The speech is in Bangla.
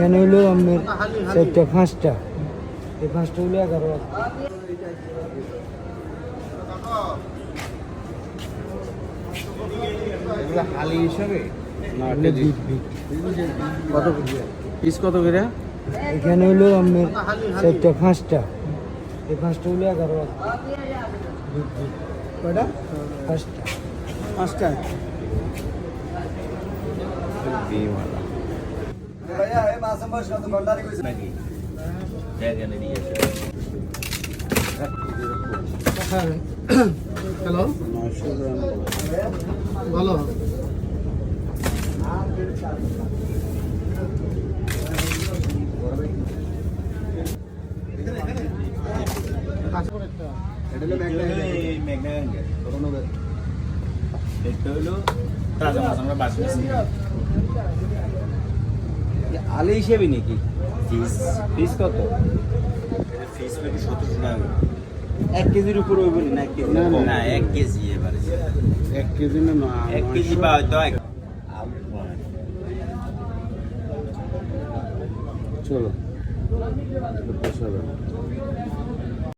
এখানে হলো আমার চারটা পাঁচটা, এই পাঁচটা হলো 11। হালি হিসাবে কত করে? পিস কত করে? এখানে হলো আমার চারটা পাঁচটা, এই পাঁচটা হলো 11। কয়টা? পাঁচটা। পাঁচটা হ্যালো, ভালো। আলি হিসেবে নাকি? ফিস পিস কত? ফিস 1700 টাকা। 1 কেজির উপর হইব না? 1 কেজি না 1 কেজি এবারে 1 কেজি না 1 কেজি বা হয়তো চলো